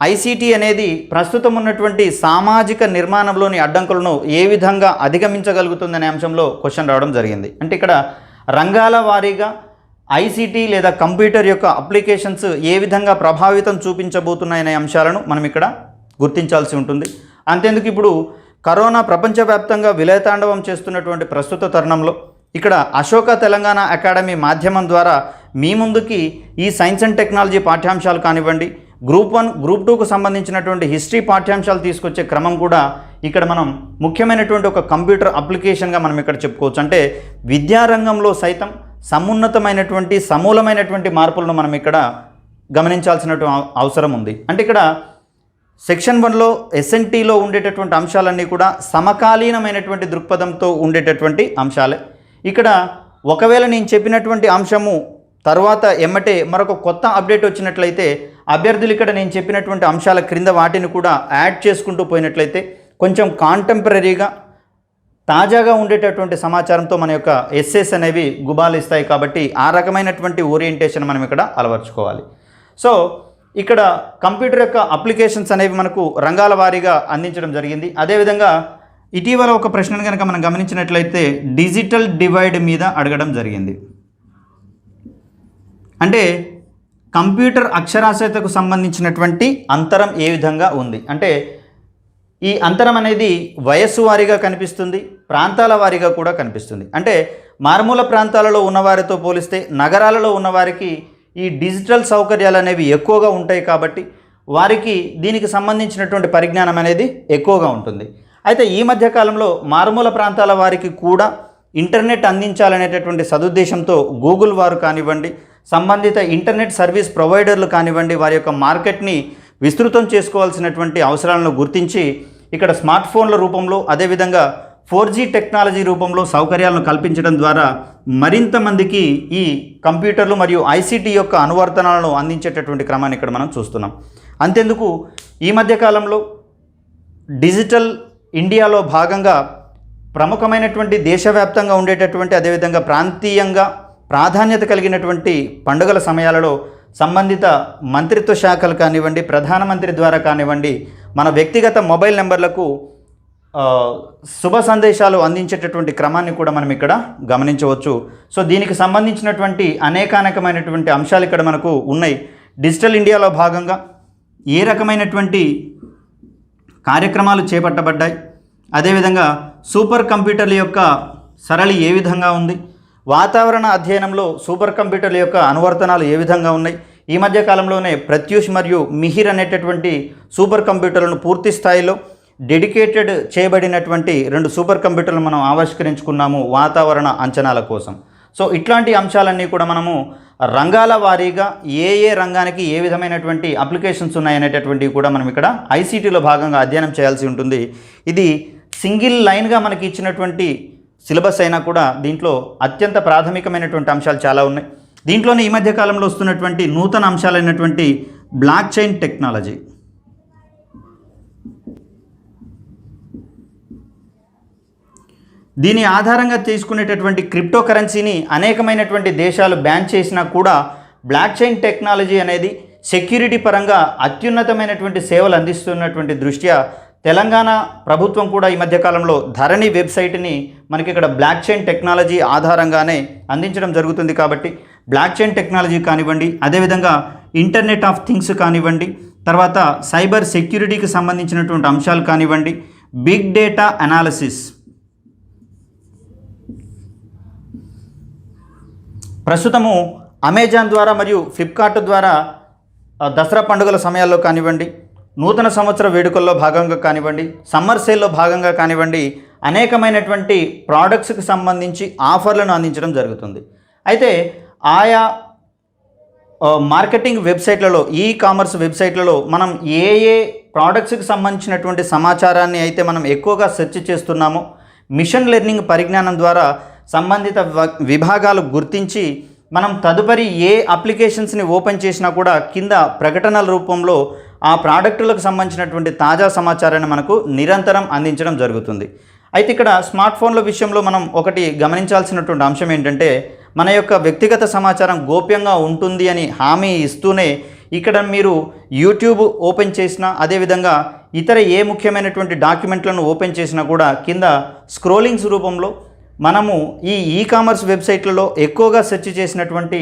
ఐసిటి అనేది ప్రస్తుతం ఉన్నటువంటి సామాజిక నిర్మాణంలోని అడ్డంకులను ఏ విధంగా అధిగమించగలుగుతుందనే అంశంలో క్వశ్చన్ రావడం జరిగింది. అంటే ఇక్కడ రంగాల వారీగా ఐసిటి లేదా కంప్యూటర్ యొక్క అప్లికేషన్స్ ఏ విధంగా ప్రభావితం చూపించబోతున్నాయనే అంశాలను మనం ఇక్కడ గుర్తించాల్సి ఉంటుంది. అంతేందుకు ఇప్పుడు కరోనా ప్రపంచవ్యాప్తంగా విలయతాండవం చేస్తున్నటువంటి ప్రస్తుత తరుణంలో ఇక్కడ అశోక తెలంగాణ అకాడమీ మాధ్యమం ద్వారా మీ ముందుకి ఈ సైన్స్ అండ్ టెక్నాలజీ పాఠ్యాంశాలు కానివ్వండి, గ్రూప్ 1, గ్రూప్ 2కు సంబంధించినటువంటి హిస్టరీ పాఠ్యాంశాలు తీసుకొచ్చే క్రమం కూడా ఇక్కడ మనం ముఖ్యమైనటువంటి ఒక కంప్యూటర్ అప్లికేషన్గా మనం ఇక్కడ చెప్పుకోవచ్చు. అంటే విద్యారంగంలో సైతం సమున్నతమైనటువంటి సమూలమైనటువంటి మార్పులను మనం ఇక్కడ గమనించాల్సినటువంటి అవసరం ఉంది. అంటే ఇక్కడ సెక్షన్ 1లో ఎస్ఎన్టీలో ఉండేటటువంటి అంశాలన్నీ కూడా సమకాలీనమైనటువంటి దృక్పథంతో ఉండేటటువంటి అంశాలే. ఇక్కడ ఒకవేళ నేను చెప్పినటువంటి అంశము తర్వాత ఎమ్మటే మరొక కొత్త అప్డేట్ వచ్చినట్లయితే అభ్యర్థులు ఇక్కడ నేను చెప్పినటువంటి అంశాల క్రింద వాటిని కూడా యాడ్ చేసుకుంటూ పోయినట్లయితే కొంచెం కాంటెంపరీగా తాజాగా ఉండేటటువంటి సమాచారంతో మన యొక్క ఎస్ఎస్ అనేవి గుబాలిస్తాయి. కాబట్టి ఆ రకమైనటువంటి ఓరియంటేషన్ మనం ఇక్కడ అలవర్చుకోవాలి. సో ఇక్కడ కంప్యూటర్ యొక్క అప్లికేషన్స్ అనేవి మనకు రంగాల వారీగా అందించడం జరిగింది. అదేవిధంగా ఇటీవల ఒక ప్రశ్నను కనుక మనం గమనించినట్లయితే డిజిటల్ డివైడ్ మీద అడగడం జరిగింది. అంటే కంప్యూటర్ అక్షరాస్యతకు సంబంధించినటువంటి అంతరం ఏ విధంగా ఉంది, అంటే ఈ అంతరం అనేది వయస్సు వారీగా కనిపిస్తుంది, ప్రాంతాల వారీగా కూడా కనిపిస్తుంది. అంటే మారుమూల ప్రాంతాలలో ఉన్నవారితో పోలిస్తే నగరాలలో ఉన్నవారికి ఈ డిజిటల్ సౌకర్యాలు అనేవి ఎక్కువగా ఉంటాయి. కాబట్టి వారికి దీనికి సంబంధించినటువంటి పరిజ్ఞానం అనేది ఎక్కువగా ఉంటుంది. అయితే ఈ మధ్యకాలంలో మారుమూల ప్రాంతాల వారికి కూడా ఇంటర్నెట్ అందించాలనేటటువంటి సదుద్దేశంతో గూగుల్ వారు కానివ్వండి, సంబంధిత ఇంటర్నెట్ సర్వీస్ ప్రొవైడర్లు కానివ్వండి, వారి యొక్క మార్కెట్ని విస్తృతం చేసుకోవాల్సినటువంటి అవసరాలను గుర్తించి ఇక్కడ స్మార్ట్ ఫోన్ల రూపంలో, అదేవిధంగా 4G టెక్నాలజీ రూపంలో సౌకర్యాలను కల్పించడం ద్వారా మరింత మందికి ఈ కంప్యూటర్లు మరియు ఐసిటి యొక్క అనువర్తనాలను అందించేటటువంటి క్రమాన్ని ఇక్కడ మనం చూస్తున్నాం. అంతేందుకు ఈ మధ్యకాలంలో డిజిటల్ ఇండియాలో భాగంగా ప్రముఖమైనటువంటి దేశవ్యాప్తంగా ఉండేటటువంటి, అదేవిధంగా ప్రాంతీయంగా ప్రాధాన్యత కలిగినటువంటి పండుగల సమయాలలో సంబంధిత మంత్రిత్వ శాఖలు కానివ్వండి, ప్రధానమంత్రి ద్వారా కానివ్వండి, మన వ్యక్తిగత మొబైల్ నెంబర్లకు శుభ సందేశాలు అందించేటటువంటి క్రమాన్ని కూడా మనం ఇక్కడ గమనించవచ్చు. సో దీనికి సంబంధించినటువంటి అనేకానేకమైనటువంటి అంశాలు ఇక్కడ మనకు ఉన్నాయి. డిజిటల్ ఇండియాలో భాగంగా ఏ రకమైనటువంటి కార్యక్రమాలు చేపట్టబడ్డాయి, అదేవిధంగా సూపర్ కంప్యూటర్ల యొక్క సరళి ఏ విధంగా ఉంది, వాతావరణ అధ్యయనంలో సూపర్ కంప్యూటర్ల యొక్క అనువర్తనాలు ఏ విధంగా ఉన్నాయి, ఈ మధ్య కాలంలోనే ప్రత్యూష్ మరియు మిహిర్ అనేటటువంటి సూపర్ కంప్యూటర్లను పూర్తి స్థాయిలో డెడికేటెడ్ చేయబడినటువంటి 2 సూపర్ కంప్యూటర్లు మనం ఆవిష్కరించుకున్నాము వాతావరణ అంచనాల కోసం. సో ఇట్లాంటి అంశాలన్నీ కూడా మనము రంగాల వారీగా ఏ రంగానికి ఏ విధమైనటువంటి అప్లికేషన్స్ ఉన్నాయనేటటువంటివి కూడా మనం ఇక్కడ ఐసిటీలో భాగంగా అధ్యయనం చేయాల్సి ఉంటుంది. ఇది సింగిల్ లైన్గా మనకి ఇచ్చినటువంటి సిలబస్ అయినా కూడా దీంట్లో అత్యంత ప్రాథమికమైనటువంటి అంశాలు చాలా ఉన్నాయి. దీంట్లోనే ఈ మధ్య కాలంలో వస్తున్నటువంటి నూతన అంశాలైనటువంటి బ్లాక్ చైన్ టెక్నాలజీ, దీని ఆధారంగా తీసుకునేటటువంటి క్రిప్టో కరెన్సీని అనేకమైనటువంటి దేశాలు బ్యాన్ చేసినా కూడా బ్లాక్ చైన్ టెక్నాలజీ అనేది సెక్యూరిటీ పరంగా అత్యున్నతమైనటువంటి సేవలు అందిస్తున్నటువంటి దృష్ట్యా తెలంగాణ ప్రభుత్వం కూడా ఈ మధ్యకాలంలో ధరణి వెబ్సైట్ని మనకి ఇక్కడ బ్లాక్ చైన్ టెక్నాలజీ ఆధారంగానే అందించడం జరుగుతుంది. కాబట్టి బ్లాక్ చైన్ టెక్నాలజీ కానివ్వండి, అదేవిధంగా ఇంటర్నెట్ ఆఫ్ థింగ్స్ కానివ్వండి, తర్వాత సైబర్ సెక్యూరిటీకి సంబంధించినటువంటి అంశాలు కానివ్వండి, బిగ్ డేటా అనాలిసిస్, ప్రస్తుతము అమెజాన్ ద్వారా మరియు ఫ్లిప్కార్ట్ ద్వారా దసరా పండుగల సమయాల్లో కానివ్వండి, నూతన సంవత్సర వేడుకల్లో భాగంగా కానివ్వండి, సమ్మర్ సేల్లో భాగంగా కానివ్వండి, అనేకమైనటువంటి ప్రోడక్ట్స్కి సంబంధించి ఆఫర్లను అందించడం జరుగుతుంది. అయితే ఆయా మార్కెటింగ్ వెబ్సైట్లలో, ఈ కామర్స్ వెబ్సైట్లలో మనం ఏ ఏ ప్రోడక్ట్స్కి సంబంధించినటువంటి సమాచారాన్ని అయితే మనం ఎక్కువగా సెర్చ్ చేస్తున్నామో మిషన్ లెర్నింగ్ పరిజ్ఞానం ద్వారా సంబంధిత విభాగాలు గుర్తించి మనం తదుపరి ఏ అప్లికేషన్స్ని ఓపెన్ చేసినా కూడా కింద ప్రకటనల రూపంలో ఆ ప్రోడక్టులకు సంబంధించినటువంటి తాజా సమాచారాన్ని మనకు నిరంతరం అందించడం జరుగుతుంది. అయితే ఇక్కడ స్మార్ట్ ఫోన్ల విషయంలో మనం ఒకటి గమనించాల్సినటువంటి అంశం ఏంటంటే, మన యొక్క వ్యక్తిగత సమాచారం గోప్యంగా ఉంటుంది అని హామీ ఇస్తూనే ఇక్కడ మీరు యూట్యూబ్ ఓపెన్ చేసినా, అదేవిధంగా ఇతర ఏ ముఖ్యమైనటువంటి డాక్యుమెంట్లను ఓపెన్ చేసినా కూడా కింద స్క్రోలింగ్స్ రూపంలో మనము ఈ కామర్స్ వెబ్సైట్లలో ఎక్కువగా సెర్చ్ చేసినటువంటి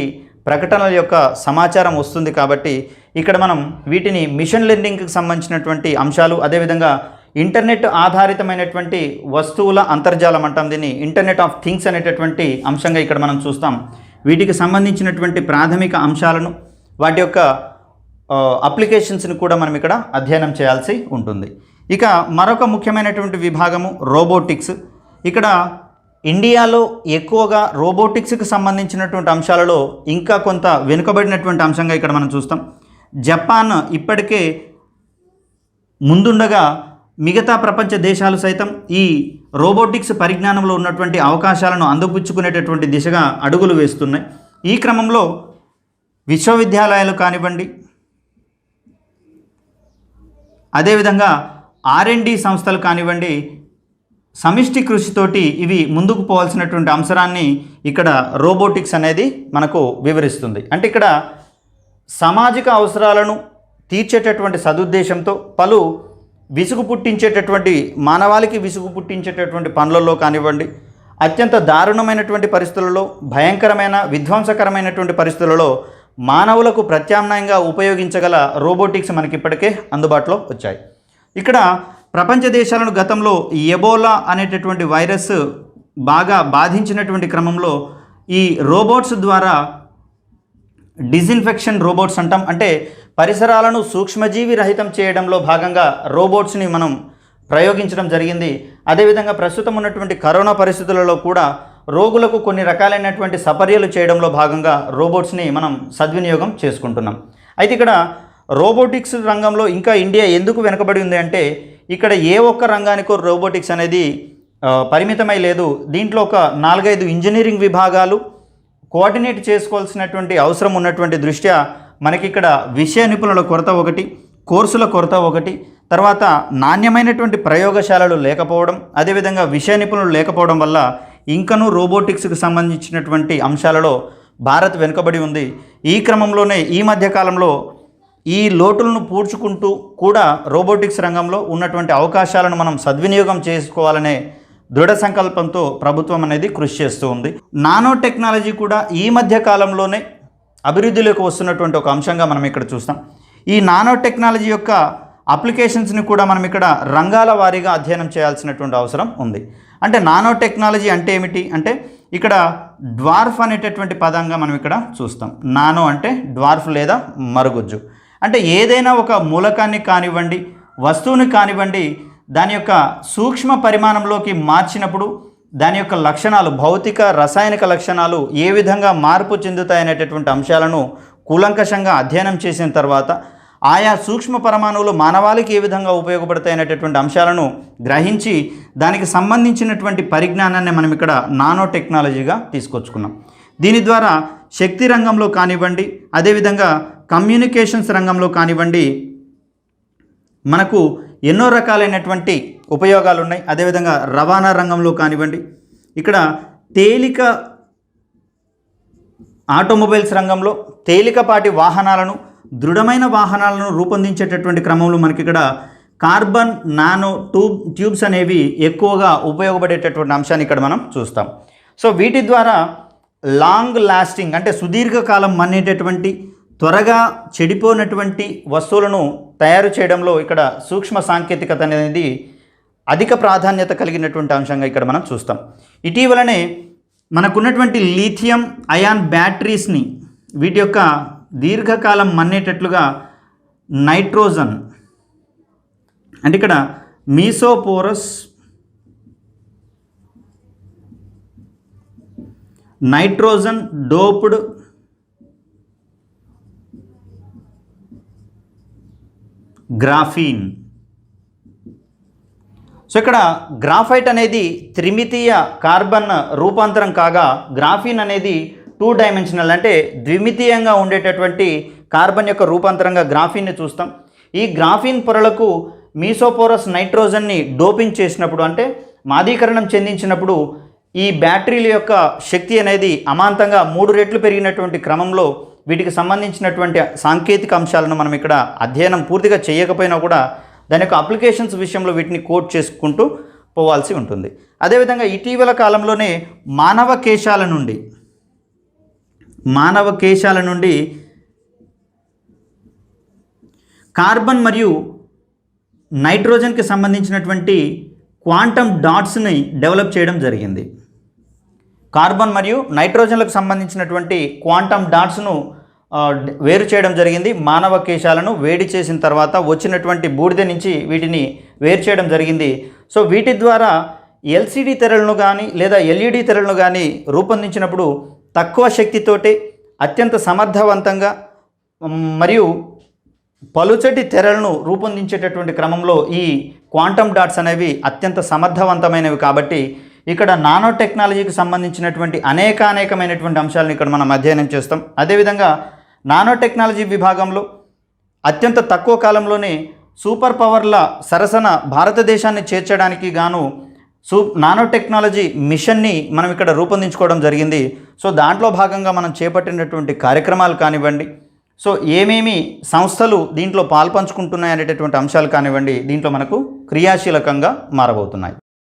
ప్రకటనల యొక్క సమాచారం వస్తుంది. కాబట్టి ఇక్కడ మనం వీటిని మిషన్ లెర్నింగ్కి సంబంధించినటువంటి అంశాలు, అదేవిధంగా ఇంటర్నెట్ ఆధారితమైనటువంటి వస్తువుల అంతర్జాలం అంటాం, దీన్ని ఇంటర్నెట్ ఆఫ్ థింగ్స్ అనేటటువంటి అంశంగా ఇక్కడ మనం చూస్తాం. వీటికి సంబంధించినటువంటి ప్రాథమిక అంశాలను, వాటి యొక్క అప్లికేషన్స్ని కూడా మనం ఇక్కడ అధ్యయనం చేయాల్సి ఉంటుంది. ఇక మరొక ముఖ్యమైనటువంటి విభాగము రోబోటిక్స్. ఇక్కడ ఇండియాలో ఎక్కువగా రోబోటిక్స్కి సంబంధించినటువంటి అంశాలలో ఇంకా కొంత వెనుకబడినటువంటి అంశంగా ఇక్కడ మనం చూస్తాం. జపాన్ ఇప్పటికే ముందుండగా మిగతా ప్రపంచ దేశాలు సైతం ఈ రోబోటిక్స్ పరిజ్ఞానంలో ఉన్నటువంటి అవకాశాలను అందిపుచ్చుకునేటటువంటి దిశగా అడుగులు వేస్తున్నాయి. ఈ క్రమంలో విశ్వవిద్యాలయాలు కానివ్వండి, అదేవిధంగా R&D సంస్థలు కానివ్వండి, సమిష్టి కృషితోటి ఇవి ముందుకు పోవాల్సినటువంటి అంశాన్ని ఇక్కడ రోబోటిక్స్ అనేది మనకు వివరిస్తుంది. అంటే ఇక్కడ సామాజిక అవసరాలను తీర్చేటటువంటి సదుద్దేశంతో పలు విసుగు పుట్టించేటటువంటి, మానవాళికి విసుగు పుట్టించేటటువంటి పనులలో కానివ్వండి, అత్యంత దారుణమైనటువంటి పరిస్థితులలో, భయంకరమైన విధ్వంసకరమైనటువంటి పరిస్థితులలో మానవులకు ప్రత్యామ్నాయంగా ఉపయోగించగల రోబోటిక్స్ మనకి ఇప్పటికే అందుబాటులో వచ్చాయి. ఇక్కడ ప్రపంచ దేశాలను గతంలో ఎబోలా అనేటటువంటి వైరస్ బాగా బాధించినటువంటి క్రమంలో ఈ రోబోట్స్ ద్వారా డిజిన్ఫెక్షన్ రోబోట్స్ అంటాం, అంటే పరిసరాలను సూక్ష్మజీవి రహితం చేయడంలో భాగంగా రోబోట్స్ని మనం ప్రయోగించడం జరిగింది. అదేవిధంగా ప్రస్తుతం ఉన్నటువంటి కరోనా పరిస్థితులలో కూడా రోగులకు కొన్ని రకాలైనటువంటి సపర్యలు చేయడంలో భాగంగా రోబోట్స్ని మనం సద్వినియోగం చేసుకుంటున్నాం. అయితే ఇక్కడ రోబోటిక్స్ రంగంలో ఇంకా ఇండియా ఎందుకు వెనుకబడి ఉంది అంటే, ఇక్కడ ఏ ఒక్క రంగానికో రోబోటిక్స్ అనేది పరిమితమై లేదు. దీంట్లో ఒక 4-5 ఇంజనీరింగ్ విభాగాలు కోఆర్డినేట్ చేసుకోవాల్సినటువంటి అవసరం ఉన్నటువంటి దృష్ట్యా మనకి ఇక్కడ విషయ నిపుణుల కొరత ఒకటి, కోర్సుల కొరత ఒకటి, తర్వాత నాణ్యమైనటువంటి ప్రయోగశాలలు లేకపోవడం, అదేవిధంగా విషయ నిపుణులు లేకపోవడం వల్ల ఇంకనూ రోబోటిక్స్కి సంబంధించినటువంటి అంశాలలో భారత్ వెనుకబడి ఉంది. ఈ క్రమంలోనే ఈ మధ్యకాలంలో ఈ లోటులను పూడ్చుకుంటూ కూడా రోబోటిక్స్ రంగంలో ఉన్నటువంటి అవకాశాలను మనం సద్వినియోగం చేసుకోవాలనే దృఢ సంకల్పంతో ప్రభుత్వం అనేది కృషి చేస్తూ ఉంది. నానో టెక్నాలజీ కూడా ఈ మధ్య కాలంలోనే అభివృద్ధిలోకి వస్తున్నటువంటి ఒక అంశంగా మనం ఇక్కడ చూస్తాం. ఈ నానో టెక్నాలజీ యొక్క అప్లికేషన్స్ని కూడా మనం ఇక్కడ రంగాల వారీగా అధ్యయనం చేయాల్సినటువంటి అవసరం ఉంది. అంటే నానో టెక్నాలజీ అంటే ఏమిటి అంటే, ఇక్కడ డ్వార్ఫ్ అనేటటువంటి పదంగా మనం ఇక్కడ చూస్తాం. నానో అంటే డ్వార్ఫ్ లేదా మరుగుజ్జు, అంటే ఏదైనా ఒక మూలకాన్ని కానివ్వండి, వస్తువుని కానివ్వండి, దాని యొక్క సూక్ష్మ పరిమాణంలోకి మార్చినప్పుడు దాని యొక్క లక్షణాలు, భౌతిక రసాయనిక లక్షణాలు ఏ విధంగా మార్పు చెందుతాయనేటటువంటి అంశాలను కూలంకషంగా అధ్యయనం చేసిన తర్వాత ఆయా సూక్ష్మ పరమాణువులు మానవాళికి ఏ విధంగా ఉపయోగపడతాయనేటటువంటి అంశాలను గ్రహించి దానికి సంబంధించినటువంటి పరిజ్ఞానాన్ని మనం ఇక్కడ నానో టెక్నాలజీగా తీసుకొచ్చుకున్నాం. దీని ద్వారా శక్తి రంగంలో కానివ్వండి, అదేవిధంగా కమ్యూనికేషన్స్ రంగంలో కానివ్వండి, మనకు ఎన్నో రకాలైనటువంటి ఉపయోగాలు ఉన్నాయి. అదేవిధంగా రవాణా రంగంలో కానివ్వండి, ఇక్కడ తేలిక ఆటోమొబైల్స్ రంగంలో తేలికపాటి వాహనాలను, దృఢమైన వాహనాలను రూపొందించేటటువంటి క్రమంలో మనకి ఇక్కడ కార్బన్ నానో ట్యూబ్స్ అనేవి ఎక్కువగా ఉపయోగపడేటటువంటి అంశాన్ని ఇక్కడ మనం చూస్తాం. సో వీటి ద్వారా లాంగ్ లాస్టింగ్ అంటే సుదీర్ఘకాలం మన్నేటటువంటి, త్వరగా చెడిపోయినటువంటి వస్తువులను తయారు చేయడంలో ఇక్కడ సూక్ష్మ సాంకేతికత అనేది అధిక ప్రాధాన్యత కలిగినటువంటి అంశంగా ఇక్కడ మనం చూస్తాం. ఇటీవలనే మనకున్నటువంటి లిథియం అయాన్ బ్యాటరీస్ని వీటి యొక్క దీర్ఘకాలం మన్నేటట్లుగా నైట్రోజన్ అంటే ఇక్కడ మీసోపోరస్ నైట్రోజన్ డోప్డ్ గ్రాఫీన్. సో ఇక్కడ గ్రాఫైట్ అనేది త్రిమితీయ కార్బన్ రూపాంతరం కాగా, గ్రాఫీన్ అనేది 2 డైమెన్షనల్ అంటే ద్విమితీయంగా ఉండేటటువంటి కార్బన్ యొక్క రూపాంతరంగా గ్రాఫీన్ని చూస్తాం. ఈ గ్రాఫీన్ పొరలకు మీసోపోరస్ నైట్రోజన్ని డోపింగ్ చేసినప్పుడు అంటే మాదీకరణం చెందించినప్పుడు ఈ బ్యాటరీల యొక్క శక్తి అనేది అమాంతంగా 3 రెట్లు పెరిగినటువంటి క్రమంలో వీటికి సంబంధించినటువంటి సాంకేతిక అంశాలను మనం ఇక్కడ అధ్యయనం పూర్తిగా చేయకపోయినా కూడా దాని యొక్క అప్లికేషన్స్ విషయంలో వీటిని కోట్ చేసుకుంటూ పోవాల్సి ఉంటుంది. అదేవిధంగా ఇటీవల కాలంలోనే మానవ కేశాల నుండి కార్బన్ మరియు నైట్రోజన్కి సంబంధించినటువంటి క్వాంటమ్ డాట్స్ని డెవలప్ చేయడం జరిగింది. కార్బన్ మరియు నైట్రోజన్లకు సంబంధించినటువంటి క్వాంటమ్ డాట్స్ను వేరు చేయడం జరిగింది. మానవ కేశాలను వేడి చేసిన తర్వాత వచ్చినటువంటి బూడిద నుంచి వీటిని వేరు చేయడం జరిగింది. సో వీటి ద్వారా ఎల్సిడి తెరలను కానీ లేదా ఎల్ఈడి తెరలను కానీ రూపొందించినప్పుడు తక్కువ శక్తితోటి అత్యంత సమర్థవంతంగా మరియు పలుచటి తెరలను రూపొందించేటటువంటి క్రమంలో ఈ క్వాంటమ్ డాట్స్ అనేవి అత్యంత సమర్థవంతమైనవి. కాబట్టి ఇక్కడ నానో టెక్నాలజీకి సంబంధించినటువంటి అనేకమైనటువంటి అంశాలను ఇక్కడ మనం అధ్యయనం చేస్తాం. అదేవిధంగా నానో టెక్నాలజీ విభాగంలో అత్యంత తక్కువ కాలంలోనే సూపర్ పవర్ల సరసన భారతదేశాన్ని చేర్చడానికి గాను నానో టెక్నాలజీ మిషన్ని మనం ఇక్కడ రూపొందించుకోవడం జరిగింది. సో దాంట్లో భాగంగా మనం చేపట్టినటువంటి కార్యక్రమాలు కానివ్వండి, సో ఏమేమి సంస్థలు దీంట్లో పాల్పంచుకుంటున్నాయి అనేటటువంటి అంశాలు కానివ్వండి, దీంట్లో మనకు క్రియాశీలకంగా మారబోతున్నాయి.